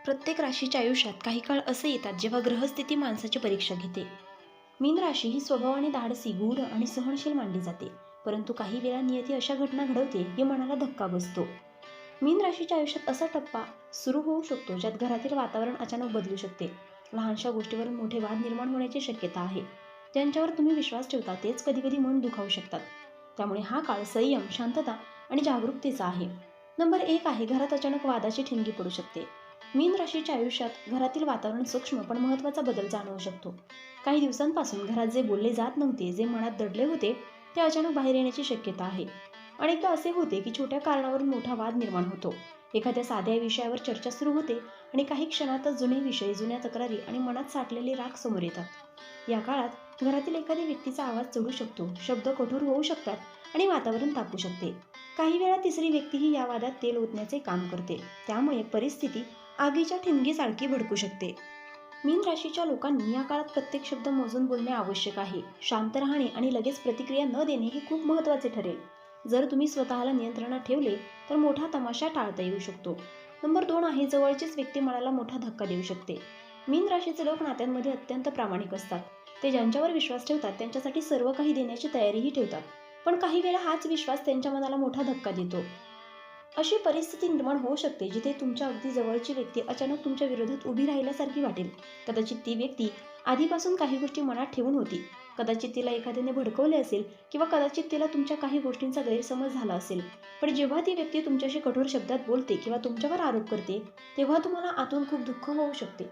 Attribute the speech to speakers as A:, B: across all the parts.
A: प्रत्येक राशीच्या आयुष्यात काही काळ असे येतात जेव्हा ग्रहस्थिती माणसाची परीक्षा घेते. मीन राशी ही स्वभावाने धाडसी, गूढ आणि सहनशील मानली जाते. परंतु काही वेळा नियती अशा घटना घडवते की मनाला धक्का बसतो. मीन राशीच्या आयुष्यात असा टप्पा सुरू होऊ शकतो ज्यात घरातील वातावरण अचानक बदलू शकते. लहानशा गोष्टीवरून मोठे वाद निर्माण होण्याची शक्यता आहे. ज्यांच्यावर तुम्ही विश्वास ठेवता तेच कधीकधी मन दुखावू शकतात. त्यामुळे हा काळ संयम, शांतता आणि जागरूकतेचा आहे. नंबर 1 आहे, घरात अचानक वादाची ठिणगी पडू शकते. मीन राशीच्या आयुष्यात घरातील वातावरण सूक्ष्म पण महत्त्वाचा बदल जाणवू शकतो. काही दिवसांपासून घरात जे बोलले जात नव्हते, जे मनात दडले होते, ते अचानक बाहेर येण्याची शक्यता आहे. अनेकदा असे होते की छोट्या कारणावरून मोठा वाद निर्माण होतो. एखाद्या साध्या विषयावर चर्चा सुरू होते आणि काही क्षणातच जुने विषय, जुन्या तक्रारी आणि मनात साठलेले राग समोर येतात. या काळात घरातील एखाद्या व्यक्तीचा आवाज चढू शकतो, शब्द कठोर होऊ शकतात आणि वातावरण तापू शकते. काही वेळा तिसरी व्यक्तीही या वादात तेल ओतण्याचे काम करते. त्यामुळे परिस्थिती आगीच्या ठिणगीसारखी भडकू शकते. मीन राशीच्या लोकांनी या काळात प्रत्येक शब्द मोजून बोलणे आवश्यक आहे. शांत राहणे आणि लगेच प्रतिक्रिया न देणे हे खूप महत्त्वाचे ठरेल. जर तुम्ही स्वतःला नियंत्रणात ठेवले तर मोठा तमाशा टाळता येऊ शकतो. नंबर 2 आहे, जवळचीच व्यक्ती मनाला मोठा धक्का देऊ शकते. मीन राशीचे लोक नात्यांमध्ये अत्यंत प्रामाणिक असतात. ते ज्यांच्यावर विश्वास ठेवतात त्यांच्यासाठी सर्व काही देण्याची तयारीही ठेवतात. पण काही वेळा हाच विश्वास त्यांच्या मनाला मोठा धक्का देतो. अशी परिस्थिती निर्माण होऊ शकते जिथे तुमच्या अगदी जवळची व्यक्ती अचानक तुमच्या विरोधात उभी राहिल्यासारखी वाटेल. कदाचित ती व्यक्ती आधीपासून काही गोष्टी मनात ठेवून होती. कदाचित तिला एखाद्याने भडकवले असेल किंवा कदाचित तिला तुमच्या काही गोष्टींचा गैरसमज झाला असेल. पण जेव्हा ती व्यक्ती तुमच्याशी कठोर शब्दात बोलते किंवा तुमच्यावर आरोप करते, तेव्हा तुम्हाला आतून खूप दुःख होऊ शकते.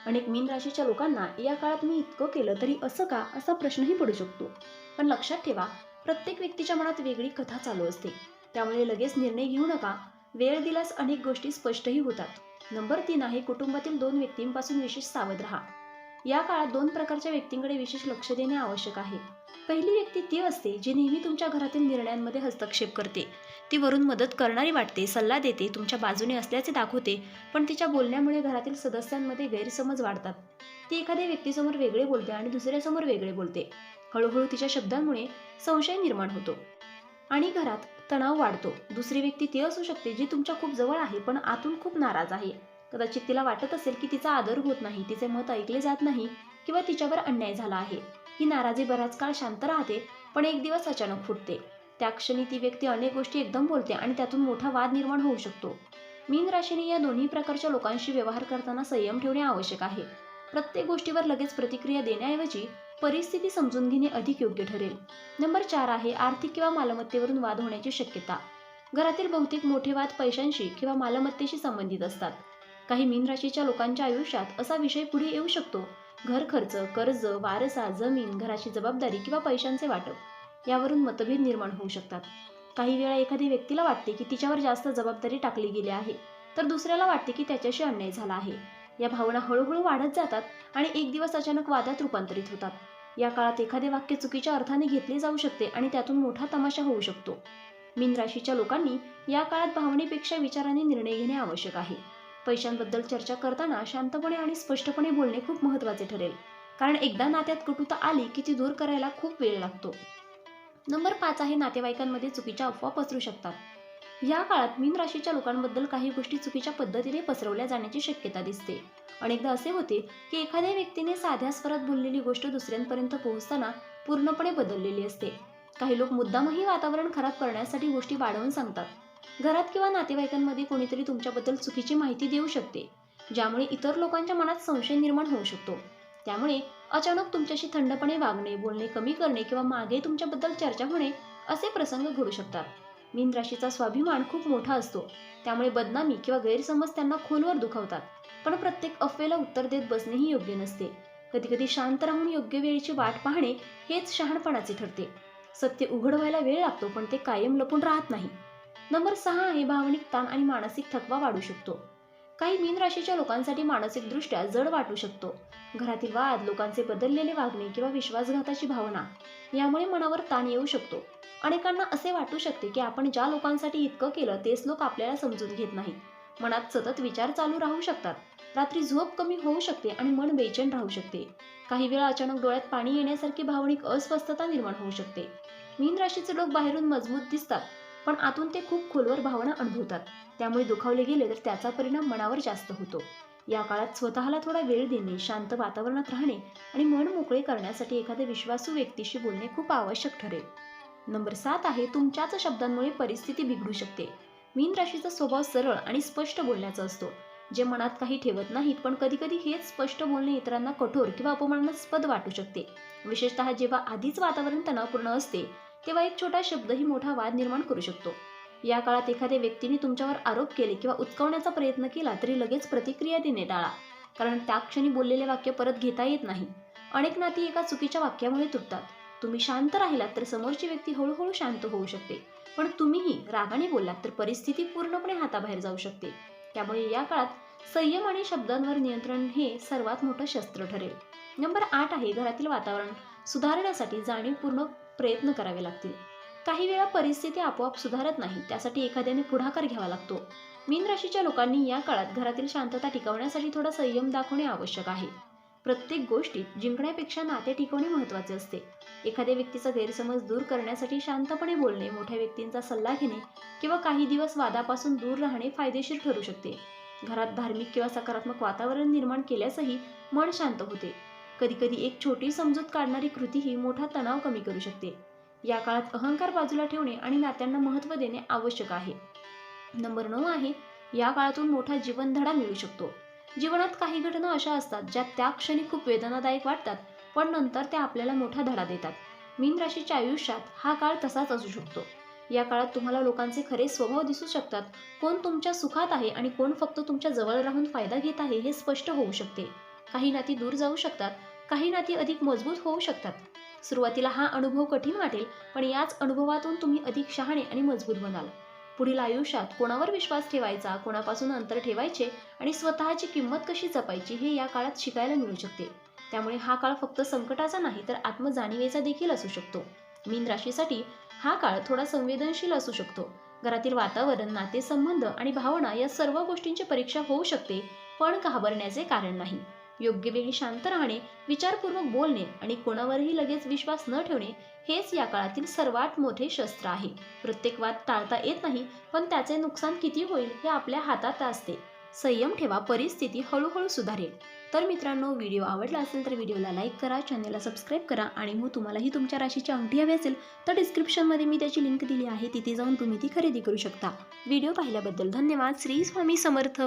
A: अनेक मीन राशीच्या लोकांना या काळात मी इतकं केलं तरी असं का, असा प्रश्नही पडू शकतो. पण लक्षात ठेवा, प्रत्येक व्यक्तीच्या मनात वेगळी कथा चालू असते. त्यामुळे लगेच निर्णय घेऊ नका. वेळ दिल्यास अनेक गोष्टी स्पष्टही होतात. नंबर 3 आहे, कुटुंबातील 2 व्यक्तींपासून विशेष सावध राहा. या काळात 2 प्रकारच्या व्यक्तींकडे विशेष लक्ष देणे आवश्यक आहे. पहिली व्यक्ती ती असते जी नेहमी तुमच्या घरातील निर्णयांमध्ये हस्तक्षेप करते. ती वरून मदत करणारी वाटते, सल्ला देते, तुमच्या बाजूने असल्याचे दाखवते, पण तिच्या बोलण्यामुळे घरातील सदस्यांमध्ये गैरसमज वाढतात. ती एखाद्या व्यक्तीसमोर वेगळे बोलते आणि दुसऱ्यासमोर वेगळे बोलते. हळूहळू तिच्या शब्दांमुळे संशय निर्माण होतो आणि घरात तणाव वाढतो. दुसरी व्यक्ती ती असू शकते जी तुमच्या खूप जवळ आहे पण आतून खूप नाराज आहे. कदाचित तिला वाटत असेल की तिचा आदर होत नाही, तिचे मत ऐकले जात नाही किंवा तिच्यावर अन्याय झाला आहे. ही नाराजी बराच काळ शांत राहते पण एक दिवस अचानक फुटते. त्या क्षणी ती व्यक्ती अनेक गोष्टी एकदम बोलते आणि त्यातून मोठा वाद निर्माण होऊ शकतो. मीन राशीने या दोन्ही प्रकारच्या लोकांशी व्यवहार करताना संयम ठेवणे आवश्यक आहे. प्रत्येक गोष्टीवर लगेच प्रतिक्रिया देण्याऐवजी परिस्थिती समजून घेणे अधिक योग्य ठरेल. नंबर 4 आहे, आर्थिक किंवा मालमत्तेवरून वाद होण्याची शक्यता. घरातील बहुतेक मोठे वाद पैशांशी किंवा मालमत्तेशी संबंधित असतात. काही मीन राशीच्या लोकांच्या आयुष्यात असा विषय पुढे येऊ शकतो. घर खर्च, कर्ज, वारसा, जमीन, घराची जबाबदारी किंवा पैशांचे वाटप यावरून मतभेद निर्माण होऊ शकतात. काही वेळा एखाद्या व्यक्तीला वाटते की तिच्यावर जास्त जबाबदारी टाकली गेली आहे, तर दुसऱ्याला वाटते की त्याच्याशी अन्याय झाला आहे. या भावना हळूहळू वाढत जातात आणि एक दिवस अचानक वादात रूपांतरित होतात. या काळात एखादे वाक्य चुकीच्या अर्थाने घेतले जाऊ शकते आणि त्यातून मोठा तमाशा होऊ शकतो. मीन राशीच्या लोकांनी या काळात भावनेपेक्षा विचाराने निर्णय घेणे आवश्यक आहे. पैशांबद्दल चर्चा करताना शांतपणे आणि स्पष्टपणे बोलणे खूप महत्त्वाचे ठरेल, कारण एकदा नात्यात कटुता आली की ती दूर करायला खूप वेळ लागतो. नंबर 5 आहे, नातेवाईकांमध्ये चुकीच्या अफवा पसरू शकतात. या काळात मीन राशीच्या लोकांबद्दल काही गोष्टी चुकीच्या पद्धतीने पसरवल्या जाण्याची शक्यता दिसते. अनेकदा असे होते की एखाद्या व्यक्तीने साध्या स्वरात बोललेली गोष्ट दुसऱ्यांपर्यंत पोहोचताना पूर्णपणे बदललेली असते. काही लोक मुद्दामही वातावरण खराब करण्यासाठी गोष्टी वाढवून सांगतात. घरात किंवा नातेवाईकांमध्ये कोणीतरी तुमच्याबद्दल चुकीची माहिती देऊ शकते, ज्यामुळे इतर लोकांच्या मनात संशय निर्माण होऊ शकतो. त्यामुळे अचानक तुमच्याशी थंडपणे वागणे, बोलणे कमी करणे किंवा मागे तुमच्याबद्दल चर्चा होणे असे प्रसंग घडू शकतात. मीन राशीचा स्वाभिमान खूप मोठा असतो, त्यामुळे बदनामी किंवा गैरसमज त्यांना खोलवर दुखावतात. पण प्रत्येक अफवेला उत्तर देत बसणेही योग्य नसते. कधीकधी शांत राहून योग्य वेळेची वाट पाहणे हेच शहाणपणाचे ठरते. सत्य उघड व्हायला वेळ लागतो पण ते कायम लपून राहत नाही. नंबर 6 आहे, भावनिक ताण आणि मानसिक थकवा वाढू शकतो. काही मीन राशीच्या लोकांसाठी मानसिकदृष्ट्या जड वाटू शकतो. घरातील वाद, लोकांचे बदललेले वागणे किंवा विश्वासघाताची भावना यामुळे मनावर ताण येऊ शकतो. अनेकांना असे वाटू शकते की आपण ज्या लोकांसाठी इतकं केलं तेच लोक आपल्याला समजून घेत नाहीत. मनात सतत विचार चालू राहू शकतात. रात्री झोप कमी होऊ शकते आणि मन बेचैन राहू शकते. काही वेळा अचानक डोळ्यात पाणी येण्यासारखी भावनिक अस्वस्थता निर्माण होऊ शकते. मीन राशीचे लोक बाहेरून मजबूत दिसतात पण आतून ते खूप खोलवर भावना अनुभवतात. त्यामुळे दुखावले गेले तर त्याचा परिणाम मनावर जास्त होतो. या काळात स्वतःला थोडा वेळ देणे, शांत वातावरणात राहणे आणि मन मोकळे करण्यासाठी एखाद्या विश्वासू व्यक्तीशी बोलणे खूप आवश्यक ठरेल. नंबर 7 आहे, तुमच्याच शब्दांमुळे परिस्थिती बिघडू शकते. मीन राशीचा स्वभाव सरळ आणि स्पष्ट बोलण्याचा असतो. जे मनात काही ठेवत नाहीत, पण कधीकधी हेच स्पष्ट बोलणे इतरांना कठोर किंवा अपमानास्पद वाटू शकते. विशेषतः जेव्हा आधीच वातावरण तणावपूर्ण असते, तेव्हा एक छोटा शब्दही मोठा वाद निर्माण करू शकतो. या काळात एखाद्या व्यक्तीने तुमच्यावर आरोप केले किंवा उचकावण्याचा प्रयत्न केला तरी लगेच प्रतिक्रिया देणे टाळा, कारण त्या क्षणी बोललेले वाक्य परत घेता येत नाही. अनेक नाती एका चुकीच्या वाक्यामुळे तुटतात. तुम्ही शांत राहिलात तर समोरची व्यक्ती हळूहळू शांत होऊ शकते, पण तुम्हीही रागाने बोललात तर परिस्थिती पूर्णपणे हाताबाहेर जाऊ शकते. त्यामुळे या काळात संयम आणि शब्दांवर नियंत्रण हे सर्वात मोठं शस्त्र ठरेल. नंबर 8 आहे, घरातील वातावरण सुधारण्यासाठी जाणीवपूर्वक प्रयत्न करावे लागतील. काही वेळा परिस्थिती आपोआप सुधारत नाही, त्यासाठी एखाद्याने पुढाकार घ्यावा लागतो. मीन राशीच्या लोकांनी या काळात घरातील शांतता टिकवण्यासाठी थोडा संयम दाखवणे आवश्यक आहे. प्रत्येक गोष्टीत जिंकण्यापेक्षा नाते टिकवणे महत्त्वाचे असते. एखाद्या व्यक्तीचा गैरसमज दूर करण्यासाठी शांतपणे बोलणे, मोठ्या व्यक्तींचा सल्ला घेणे किंवा काही दिवस वादापासून दूर राहणे फायदेशीर ठरू शकते. घरात धार्मिक किंवा सकारात्मक वातावरण निर्माण केल्यासही मन शांत होते. कधीकधी एक छोटी समजूत काढणारी कृतीही मोठा तणाव कमी करू शकते. या काळात अहंकार बाजूला ठेवणे आणि नात्यांना महत्त्व देणे आवश्यक आहे. नंबर 9 आहे, या काळातून मोठा जीवनधडा मिळू शकतो. जीवनात काही घटना अशा असतात ज्या त्या क्षणी खूप वेदनादायक वाटतात, पण नंतर त्या आपल्याला मोठा धडा देतात. मीन राशीच्या आयुष्यात हा काळ तसाच असू शकतो. या काळात तुम्हाला लोकांचे खरे स्वभाव दिसू शकतात. कोण तुमच्या सुखात आहे आणि कोण फक्त तुमच्या जवळ राहून फायदा घेत आहे हे स्पष्ट होऊ शकते. काही नाती दूर जाऊ शकतात, काही नाती अधिक मजबूत होऊ शकतात. सुरुवातीला हा अनुभव कठीण वाटेल, पण याच अनुभवातून तुम्ही अधिक शहाणे आणि मजबूत बनाल. पुढील आयुष्यात कोणावर विश्वास ठेवायचा, कोणापासून अंतर ठेवायचे आणि स्वतःची किंमत कशी जपायची हे या काळात शिकायला मिळू शकते. त्यामुळे हा काळ फक्त संकटाचा नाही तर आत्मजाणीवेचा देखील असू शकतो. मीन राशीसाठी हा काळ थोडा संवेदनशील असू शकतो. घरातील वातावरण, नातेसंबंध आणि भावना या सर्व गोष्टींची परीक्षा होऊ शकते, पण घाबरण्याचे कारण नाही. योग्य वेळी शांत राहणे, विचारपूर्वक बोलणे आणि कोणावरही लगेच विश्वास न ठेवणे हेच या काळातील सर्वात मोठे शस्त्र आहे. प्रत्येक वाद टाळता येत नाही, पण त्याचे नुकसान किती होईल हे आपल्या हातात असते. संयम ठेवा, परिस्थिती हळूहळू सुधारेल. तर मित्रांनो, व्हिडिओ आवडला असेल तर व्हिडिओला लाईक करा, चॅनलला सबस्क्राईब करा आणि मग तुम्हालाही तुमच्या राशीची अंगठी हवी असेल तर डिस्क्रिप्शनमध्ये मी त्याची लिंक दिली आहे, तिथे जाऊन तुम्ही ती खरेदी करू शकता. व्हिडिओ पाहिल्याबद्दल धन्यवाद. श्री स्वामी समर्थ.